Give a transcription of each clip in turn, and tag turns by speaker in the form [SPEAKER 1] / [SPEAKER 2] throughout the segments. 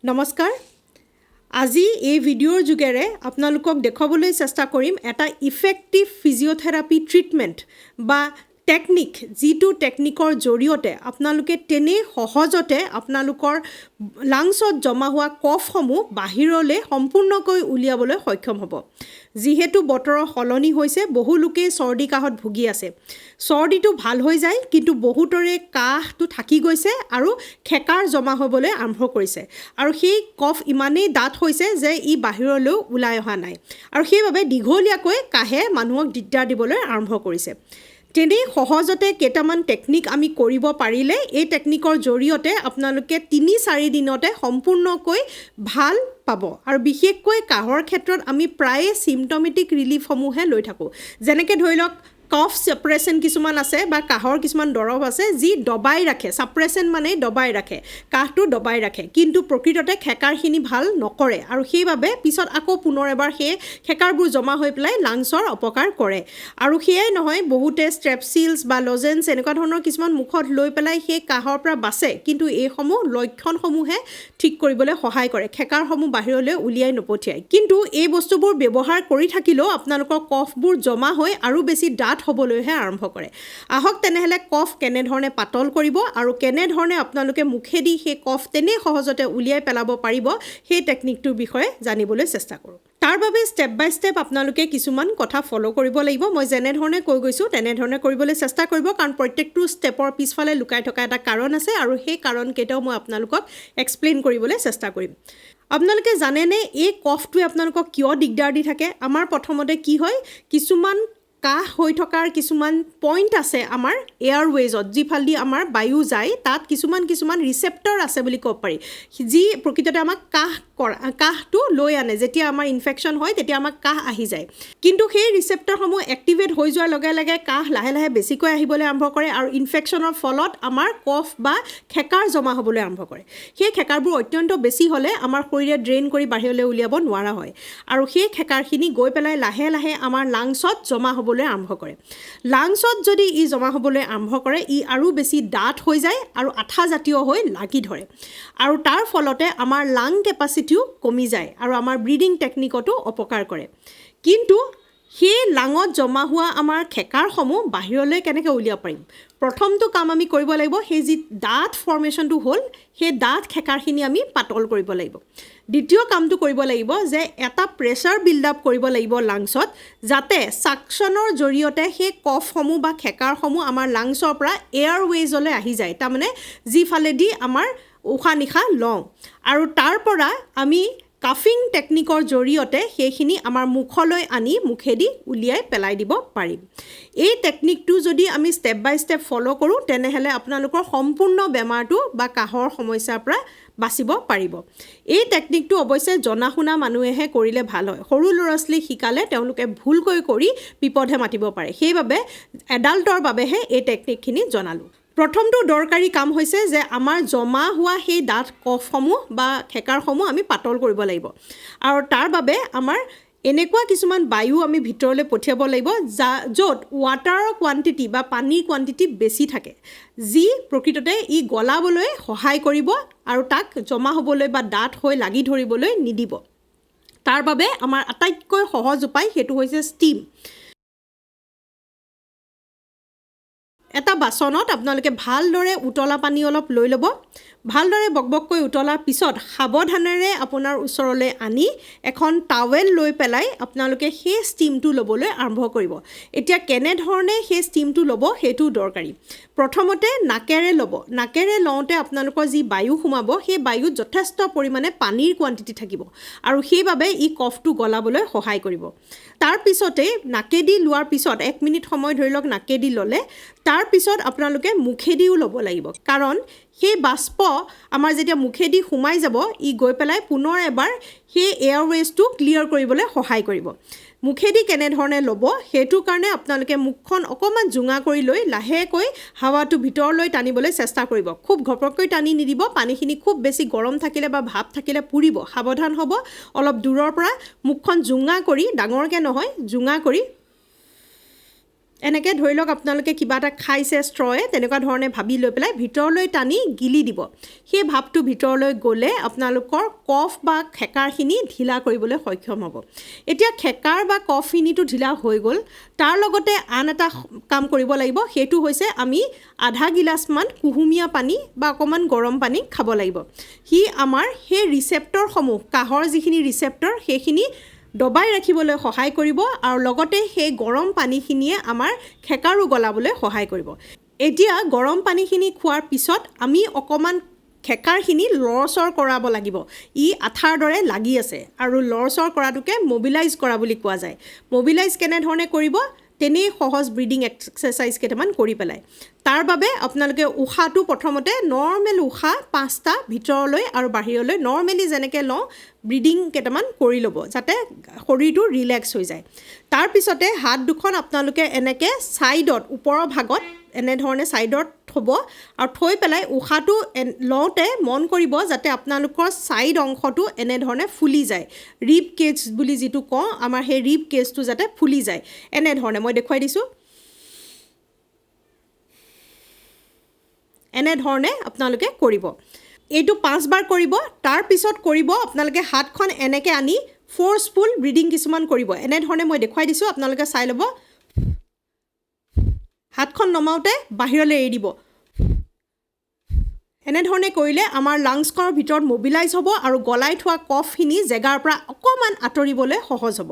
[SPEAKER 1] নমস্কাৰ আজি এই ভিডিঅ'ৰ যোগেৰে আপোনালোকক দেখাবলৈ চেষ্টা কৰিম এটা ইফেক্টিভ ফিজিঅথেৰাপি ট্ৰিটমেণ্ট বা টেকনিক যিটো টেকনিকৰ জৰিয়তে আপোনালোকে তেনে সহজতে আপোনালোকৰ লাংছত জমা হোৱা কফসমূহ বাহিৰলৈ সম্পূৰ্ণকৈ উলিয়াবলৈ সক্ষম হ'ব যিহেতু বতৰৰ সলনি হৈছে বহু লোকে চৰ্দি কাহত ভুগি আছে চৰ্দিটো ভাল হৈ যায় কিন্তু বহুতৰে কাহটো থাকি গৈছে আৰু খেকাৰ জমা হ'বলৈ আৰম্ভ কৰিছে আৰু সেই কফ ইমানেই ডাঠ হৈছে যে ই বাহিৰলৈ ওলাই অহা নাই আৰু সেইবাবে দীঘলীয়াকৈ কাহে মানুহক দিগদাৰ দিবলৈ আৰম্ভ কৰিছে তেনে সহজতে কেইটামান টেকনিক আমি কৰিব পাৰিলে এই টেকনিকৰ জৰিয়তে আপোনালোকে ৩-৪ দিনতে সম্পূৰ্ণকৈ ভাল পাব আৰু বিশেষকৈ কাহৰ ক্ষেত্ৰত আমি প্ৰায়ে সিম্পটমেটিক ৰিলিফসমূহে লৈ থাকোঁ যেনেকৈ ধৰি লওক কফ সাপ্ৰেশ্যন কিছুমান আছে বা কাহৰ কিছুমান দৰৱ আছে যি দবাই ৰাখে সাপ্ৰেশ্যন মানে দবাই ৰাখে কাহটো দবাই ৰাখে কিন্তু প্ৰকৃততে খেকাৰখিনি ভাল নকৰে আৰু সেইবাবে পিছত আকৌ পুনৰ এবাৰ সেই খেকাৰবোৰ জমা হৈ পেলাই লাংছৰ অপকাৰ কৰে আৰু সেয়াই নহয় বহুতে ষ্ট্ৰেপছিলছ বা লজেন্স এনেকুৱা ধৰণৰ কিছুমান মুখত লৈ পেলাই সেই কাহৰ পৰা বাচে কিন্তু এইসমূহ লক্ষণসমূহে ঠিক কৰিবলৈ সহায় কৰে খেকাৰসমূহ বাহিৰলৈ উলিয়াই নপঠিয়ায় কিন্তু এই বস্তুবোৰ ব্যৱহাৰ কৰি থাকিলেও আপোনালোকৰ কফবোৰ জমা হৈ আৰু বেছি ডাঠ হ'বলৈহে আৰম্ভ কৰে আহক তেনেহলে কফ কেনেধৰণে পাতল কৰিব আৰু কেনেধৰণে আপোনালোকে মুখেদি সেই কফ তেনে সহজতে উলিয়াই পেলাব পাৰিব সেই টেকনিকটোৰ বিষয়ে জানিবলৈ চেষ্টা কৰোঁ তাৰ বাবে ষ্টেপ বাই ষ্টেপ আপোনালোকে কিছুমান কথা ফলো কৰিব লাগিব মই যেনেধৰণে কৈ গৈছোঁ তেনেধৰণে কৰিবলৈ চেষ্টা কৰিব কাৰণ প্ৰত্যেকটো ষ্টেপৰ পিছফালে লুকাই থকা এটা কাৰণ আছে আৰু সেই কাৰণকেইটাও মই আপোনালোকক এক্সপ্লেইন কৰিবলৈ চেষ্টা কৰিম আপোনালোকে জানেনে এই কফটোৱে আপোনালোকক কিয় দিগদাৰ দি থাকে আমাৰ প্ৰথমতে কি হয় কিছুমান কাহ হৈ থকাৰ কিছুমান পইণ্ট আছে আমাৰ এয়াৰৱেজত যিফালেদি আমাৰ বায়ু যায় তাত কিছুমান ৰিচেপ্টৰ আছে বুলি ক'ব পাৰি যি প্ৰকৃততে আমাক কাহটো লৈ আনে যেতিয়া আমাৰ ইনফেকশ্যন হয় তেতিয়া আমাক কাহ আহি যায় কিন্তু সেই ৰিচেপ্টৰসমূহ এক্টিভেট হৈ যোৱাৰ লগে লগে কাহ লাহে লাহে বেছিকৈ আহিবলৈ আৰম্ভ কৰে আৰু ইনফেকশ্যনৰ ফলত আমাৰ কফ বা খেকাৰ জমা হ'বলৈ আৰম্ভ কৰে সেই খেকাৰবোৰ অত্যন্ত বেছি হ'লে আমাৰ শৰীৰে ড্ৰেইন কৰি বাহিৰলৈ উলিয়াব নোৱাৰা হয় আৰু সেই খেকাৰখিনি গৈ পেলাই লাহে লাহে আমাৰ লাংছত জমা হ'বলৈ আৰম্ভ কৰে লাংছত যদি ই জমা হ'বলৈ আৰম্ভ কৰে ই আৰু বেছি ডাঠ হৈ যায় আৰু আঠা জাতীয় হৈ লাগি ধৰে আৰু তাৰ ফলতে আমাৰ লাং কেপাচিটিও কমি যায় আৰু আমাৰ ব্ৰিডিং টেকনিকতো অপকাৰ কৰে কিন্তু সেই লাঙত জমা হোৱা আমাৰ খেকাৰসমূহ বাহিৰলৈ কেনেকৈ উলিয়াব পাৰিম প্ৰথমটো কাম আমি কৰিব লাগিব সেই যি ডাঠ ফৰ্মেশ্যনটো হ'ল সেই ডাঠ খেকাৰখিনি আমি পাতল কৰিব লাগিব দ্বিতীয় কামটো কৰিব লাগিব যে এটা প্ৰেছাৰ বিল্ড আপ কৰিব লাগিব লাংছত যাতে সাকশ্যনৰ জৰিয়তে সেই কফসমূহ বা খেকাৰসমূহ আমাৰ লাংছৰ পৰা এয়াৰৱেজলৈ আহি যায় তাৰমানে যিফালেদি আমাৰ উশাহ নিশাহ লওঁ আৰু তাৰ পৰা আমি কাফিং টেকনিকৰ জৰিয়তে সেইখিনি আমাৰ মুখলৈ আনি মুখেদি উলিয়াই পেলাই দিব পাৰিম এই টেকনিকটো যদি আমি ষ্টেপ বাই ষ্টেপ ফলো কৰোঁ তেনেহ'লে আপোনালোকৰ সম্পূৰ্ণ বেমাৰটো বা কাহৰ সমস্যাৰ পৰা বাচিব পাৰিব এই টেকনিকটো অৱশ্যে জনা শুনা মানুহেহে কৰিলে ভাল হয় সৰু ল'ৰা ছোৱালীক শিকালে তেওঁলোকে ভুলকৈ কৰি বিপদহে মাতিব পাৰে সেইবাবে এডাল্টৰ বাবেহে এই টেকনিকখিনি জনালোঁ প্ৰথমটো দৰকাৰী কাম হৈছে যে আমাৰ জমা হোৱা সেই ডাঠ কফসমূহ বা খেকাৰসমূহ আমি পাতল কৰিব লাগিব আৰু তাৰ বাবে আমাৰ এনেকুৱা কিছুমান বায়ু আমি ভিতৰলৈ পঠিয়াব লাগিব য'ত ৱাটাৰৰ কোৱান্টিটি বা পানীৰ কোৱান্টিটি বেছি থাকে যি প্ৰকৃততে ই গলাবলৈ সহায় কৰিব আৰু তাক জমা হ'বলৈ বা ডাঠ হৈ লাগি ধৰিবলৈ নিদিব তাৰ বাবে আমাৰ আটাইতকৈ সহজ উপায় সেইটো হৈছে ষ্টিম এটা বাচনত আপোনালোকে ভালদৰে উতলা পানী অলপ লৈ ল'ব ভালদৰে বকবককৈ উতলাৰ পিছত সাৱধানেৰে আপোনাৰ ওচৰলৈ আনি এখন টাৱেল লৈ পেলাই আপোনালোকে সেই ষ্টিমটো ল'বলৈ আৰম্ভ কৰিব এতিয়া কেনেধৰণে সেই ষ্টিমটো ল'ব সেইটো দৰকাৰী প্ৰথমতে নাকেৰে ল'ব নাকেৰে লওঁতে আপোনালোকৰ যি বায়ু সোমাব সেই বায়ুত যথেষ্ট পৰিমাণে পানীৰ কোৱান্টিটি থাকিব আৰু সেইবাবে ই কফটো গলাবলৈ সহায় কৰিব তাৰপিছতে নাকেদি লোৱাৰ পিছত 1 মিনিট সময় ধৰি লওক নাকেদি ল'লে তাৰপিছত আপোনালোকে মুখেদিও ল'ব লাগিব কাৰণ সেই বাষ্প আমাৰ যেতিয়া মুখেদি সোমাই যাব ই গৈ পেলাই পুনৰ এবাৰ সেই এয়াৰৱেজটো ক্লিয়াৰ কৰিবলৈ সহায় কৰিব মুখেদি কেনেধৰণে ল'ব সেইটো কাৰণে আপোনালোকে মুখখন অকণমান জোঙা কৰি লৈ লাহেকৈ হাৱাটো ভিতৰলৈ টানিবলৈ চেষ্টা কৰিব খুব ঘপককৈ টানি নিদিব পানীখিনি খুব বেছি গৰম থাকিলে বা ভাপ থাকিলে পুৰিব সাৱধান হ'ব অলপ দূৰৰ পৰা মুখখন জোঙা কৰি ডাঙৰকৈ নহয় জোঙা কৰি এনেকৈ ধৰি লওক আপোনালোকে কিবা এটা খাইছে ষ্ট্ৰয়ে তেনেকুৱা ধৰণে ভাবি লৈ পেলাই ভিতৰলৈ টানি গিলি দিব সেই ভাৱটো ভিতৰলৈ গ'লে আপোনালোকৰ কফ বা খেকাৰখিনি ঢিলা কৰিবলৈ সক্ষম হ'ব এতিয়া খেকাৰ বা কফখিনিটো ঢিলা হৈ গ'ল তাৰ লগতে আন এটা কাম কৰিব লাগিব সেইটো হৈছে আমি আধা গিলাচমান কুহুমীয়া পানী বা অকণমান গৰম পানী খাব লাগিব সি আমাৰ সেই ৰিচেপ্টৰসমূহ কাহৰ যিখিনি ৰিচেপ্টৰ সেইখিনি দবাই ৰাখিবলৈ সহায় কৰিব আৰু লগতে সেই গৰম পানীখিনিয়ে আমাৰ খেকাৰো গলাবলৈ সহায় কৰিব এতিয়া গৰম পানীখিনি খোৱাৰ পিছত আমি অকণমান খেকাৰখিনি লৰচৰ কৰাব লাগিব ই আঠাৰ দৰে লাগি আছে আৰু লৰচৰ কৰাটোকে মবিলাইজ কৰা বুলি কোৱা যায় মবিলাইজ কেনেধৰণে কৰিব তেনেই সহজ ব্ৰিডিং এক্সাৰচাইজ কেইটামান কৰি পেলাই তাৰ বাবে আপোনালোকে উশাহটো প্ৰথমতে নৰ্মেল উশাহ 5টা ভিতৰলৈ আৰু বাহিৰলৈ নৰ্মেলি যেনেকৈ লওঁ ব্ৰিডিং কেইটামান কৰি ল'ব যাতে শৰীৰটো ৰিলেক্স হৈ যায় তাৰপিছতে হাত দুখন আপোনালোকে এনেকৈ ছাইডত ওপৰৰ ভাগত এনেধৰণে ছাইডত থ'ব আৰু থৈ পেলাই উশাহটো লওঁতে মন কৰিব যাতে আপোনালোকৰ ছাইড অংশটো এনেধৰণে ফুলি যায় ৰিব কেজ বুলি যিটো কওঁ আমাৰ সেই ৰিব কেজটো যাতে ফুলি যায় এনেধৰণে মই দেখুৱাই দিছোঁ এনেধৰণে আপোনালোকে কৰিব এইটো 5 বাৰ কৰিব তাৰপিছত কৰিব আপোনালোকে হাতখন এনেকৈ আনি ফ'ৰ্চফুল ব্ৰিডিং কিছুমান কৰিব এনেধৰণে মই দেখুৱাই দিছোঁ আপোনালোকে চাই ল'ব হাতখন নমাওঁতে বাহিৰলৈ এৰি দিব এনেধৰণে কৰিলে আমাৰ লাংছখনৰ ভিতৰত মবিলাইজ হ'ব আৰু গলাই থোৱা কফখিনি জেগাৰ পৰা অকণমান আঁতৰিবলৈ সহজ হ'ব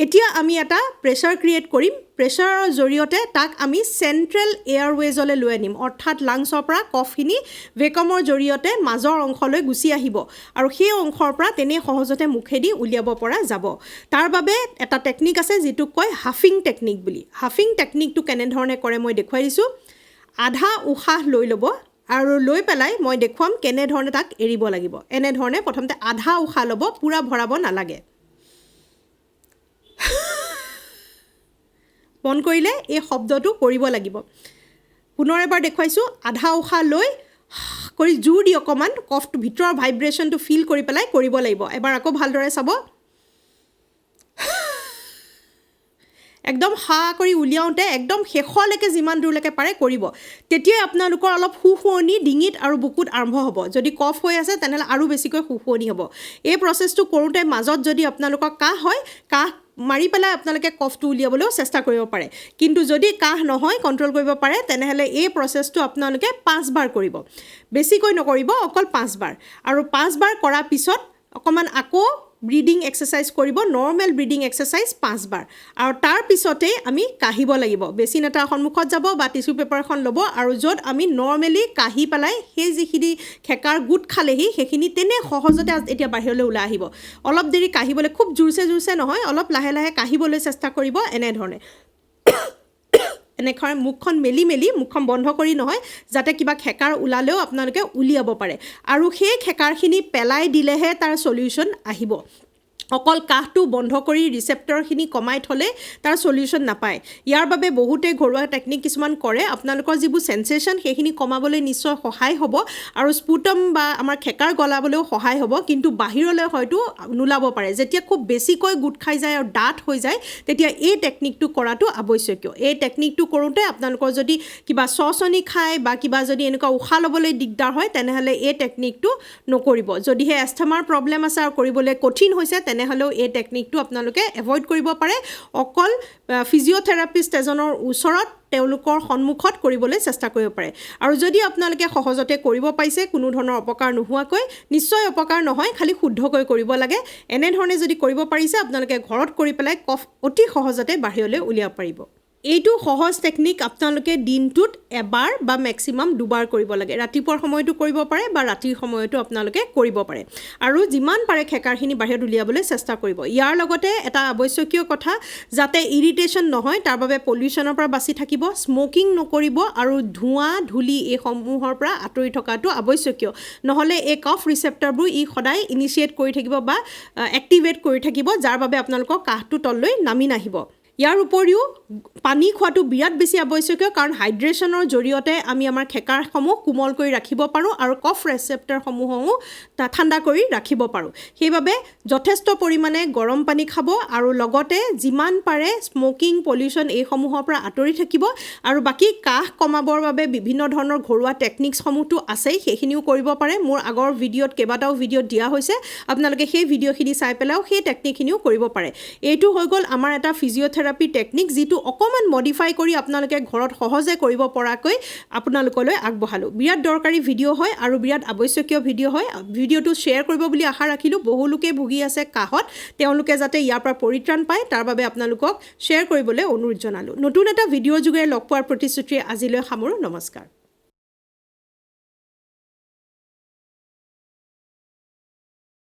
[SPEAKER 1] এতিয়া আমি এটা প্ৰেছাৰ ক্ৰিয়েট কৰিম প্ৰেছাৰৰ জৰিয়তে তাক আমি চেণ্ট্ৰেল এয়াৰৱেজলৈ লৈ আনিম অৰ্থাৎ লাংছৰ পৰা কফখিনি ভেকুমৰ জৰিয়তে মাজৰ অংশলৈ গুচি আহিব আৰু সেই অংশৰ পৰা তেনেই সহজতে মুখেদি উলিয়াব পৰা যাব তাৰ বাবে এটা টেকনিক আছে যিটোক কয় হাফিং টেকনিক বুলি হাফিং টেকনিকটো কেনেধৰণে কৰে মই দেখুৱাই দিছোঁ আধা উশাহ লৈ ল'ব আৰু লৈ পেলাই মই দেখুৱাম কেনেধৰণে তাক এৰিব লাগিব এনেধৰণে প্ৰথমতে আধা উশাহ ল'ব পূৰা ভৰাব নালাগে বন্ধ কৰিলে এই শব্দটো কৰিব লাগিব পুনৰ এবাৰ দেখুৱাইছোঁ আধা উশাহ লৈ কৰি জোৰ দি অকণমান কফটো ভিতৰৰ ভাইব্ৰেশ্যনটো ফিল কৰি পেলাই কৰিব লাগিব এবাৰ আকৌ ভালদৰে চাব একদম হা কৰি উলিয়াওঁতে একদম শেষলৈকে যিমান দূৰলৈকে পাৰে কৰিব তেতিয়াই আপোনালোকৰ অলপ সুশুৱনি ডিঙিত আৰু বুকুত আৰম্ভ হ'ব যদি কফ হৈ আছে তেনেহ'লে আৰু বেছিকৈ সুশুৱনি হ'ব এই প্ৰচেছটো কৰোঁতে মাজত যদি আপোনালোকৰ কাহ হয় কাহ মাৰি পেলাই আপোনালোকে কফটো উলিয়াবলৈও চেষ্টা কৰিব পাৰে কিন্তু যদি কাহ নহয় কণ্ট্ৰল কৰিব পাৰে তেনেহ'লে এই প্ৰচেছটো আপোনালোকে 5 বাৰ কৰিব বেছিকৈ নকৰিব অকল 5 বাৰ আৰু 5 বাৰ কৰাৰ পিছত অকণমান আকৌ ব্ৰিডিং এক্সাৰচাইজ কৰিব নৰ্মেল ব্ৰিডিং এক্সাৰচাইজ 5 বাৰ আৰু তাৰ পিছতেই আমি কাঢ়িব লাগিব বেচিন এটা সন্মুখত যাব বা টিচু পেপাৰ এখন ল'ব আৰু য'ত আমি নৰ্মেলি কাঢ়ি পেলাই সেই যিখিনি খেকাৰ গোট খালেহি সেইখিনি তেনে সহজতে এতিয়া বাহিৰলৈ ওলাই আহিব অলপ দেৰি কাঢ়িবলৈ খুব জোৰছে নহয় অলপ লাহে লাহে কাঢ়িবলৈ চেষ্টা কৰিব এনেধৰণে এনেকৈ মুখখন মেলি মুখখন বন্ধ কৰি নহয় যাতে কিবা খেকাৰ ওলালেও আপোনালোকে উলিয়াব পাৰে আৰু সেই খেকাৰখিনি পেলাই দিলেহে তাৰ সলিউশ্যন আহিব অকল কাহটো বন্ধ কৰি ৰিচেপ্টৰখিনি কমাই থ'লে তাৰ সলিউশ্যন নাপায় ইয়াৰ বাবে বহুতে ঘৰুৱা টেকনিক কিছুমান কৰে আপোনালোকৰ যিবোৰ সেন্সেশন সেইখিনি কমাবলৈ নিশ্চয় সহায় হ'ব আৰু স্পুটম বা আমাৰ খেকাৰ গলাবলৈও সহায় হ'ব কিন্তু বাহিৰলৈ হয়তো নোলাব পাৰে যেতিয়া খুব বেছিকৈ গোট খাই যায় আৰু ডাঠ হৈ যায় তেতিয়া এই টেকনিকটো কৰাটো আৱশ্যকীয় এই টেকনিকটো কৰোঁতে আপোনালোকৰ যদি কিবা চচনি খায় বা কিবা যদি এনেকুৱা উশাহ ল'বলৈ দিগদাৰ হয় তেনেহ'লে এই টেকনিকটো নকৰিব যদিহে এষ্টামাৰ প্ৰব্লেম আছে আৰু কৰিবলৈ কঠিন হৈছে তেনেহ'লেও এই টেকনিকটো আপোনালোকে এভইড কৰিব পাৰে অকল ফিজিঅ'থেৰাপিষ্ট এজনৰ ওচৰত তেওঁলোকৰ সন্মুখত কৰিবলৈ চেষ্টা কৰিব পাৰে আৰু যদি আপোনালোকে সহজতে কৰিব পাৰিছে কোনো ধৰণৰ অপকাৰ নোহোৱাকৈ নিশ্চয় অপকাৰ নহয় খালি শুদ্ধকৈ কৰিব লাগে এনেধৰণে যদি কৰিব পাৰিছে আপোনালোকে ঘৰত কৰি পেলাই কফ অতি সহজতে বাহিৰলৈ উলিয়াব পাৰিব এইটো সহজ টেকনিক আপোনালোকে দিনটোত এবাৰ বা মেক্সিমাম 2 বাৰ কৰিব লাগে ৰাতিপুৱাৰ সময়তো কৰিব পাৰে বা ৰাতিৰ সময়তো আপোনালোকে কৰিব পাৰে আৰু যিমান পাৰে খেকাৰখিনি বাহিৰত উলিয়াবলৈ চেষ্টা কৰিব ইয়াৰ লগতে এটা আৱশ্যকীয় কথা যাতে ইৰিটেশ্যন নহয় তাৰ বাবে পলিউশ্যনৰ পৰা বাচি থাকিব স্মোকিং নকৰিব আৰু ধোঁৱা ধূলি এই সমূহৰ পৰা আঁতৰি থকাটো আৱশ্যকীয় নহ'লে এই কফ ৰিচেপ্টৰবোৰ ই সদায় ইনিচিয়েট কৰি থাকিব বা এক্টিভেট কৰি থাকিব যাৰ বাবে আপোনালোকৰ কাহটো তললৈ নামি নাহিব ইয়াৰ উপৰিও পানী খোৱাটো বিৰাট বেছি আৱশ্যকীয় কাৰণ হাইড্ৰেশ্যনৰ জৰিয়তে আমি আমাৰ খেকাৰসমূহ কোমল কৰি ৰাখিব পাৰোঁ আৰু কফ ৰেচেপ্টৰসমূহো ঠাণ্ডা কৰি ৰাখিব পাৰোঁ সেইবাবে যথেষ্ট পৰিমাণে গৰম পানী খাব আৰু লগতে যিমান পাৰে স্মকিং পলিউশ্যন এইসমূহৰ পৰা আঁতৰি থাকিব আৰু বাকী কাহ কমাবৰ বাবে বিভিন্ন ধৰণৰ ঘৰুৱা টেকনিক্সসমূহতো আছেই সেইখিনিও কৰিব পাৰে মোৰ আগৰ ভিডিঅ'ত কেইবাটাও ভিডিঅ'ত দিয়া হৈছে আপোনালোকে সেই ভিডিঅ'খিনি চাই পেলাইও সেই টেকনিকখিনিও কৰিব পাৰে এইটো হৈ গ'ল আমাৰ এটা ফিজিঅ'থেৰাপি টেকনিক যিটো অকণমান মডিফাই কৰি আপোনালোকে ঘৰত সহজে কৰিব পৰাকৈ আপোনালোকলৈ আগবঢ়ালোঁ বিৰাট দৰকাৰী ভিডিঅ' হয় আৰু বিৰাট আৱশ্যকীয় ভিডিঅ' হয় ভিডিঅ'টো শ্বেয়াৰ কৰিব বুলি আশা ৰাখিলোঁ বহু লোকে ভুগি আছে কাহত তেওঁলোকে যাতে ইয়াৰ পৰা পৰিত্ৰাণ পায় তাৰ বাবে আপোনালোকক শ্বেয়াৰ কৰিবলৈ অনুৰোধ জনালোঁ নতুন এটা ভিডিঅ' যোগে লগ পোৱাৰ প্ৰতিশ্ৰুতিৰে আজিলৈ সামৰোঁ নমস্কাৰ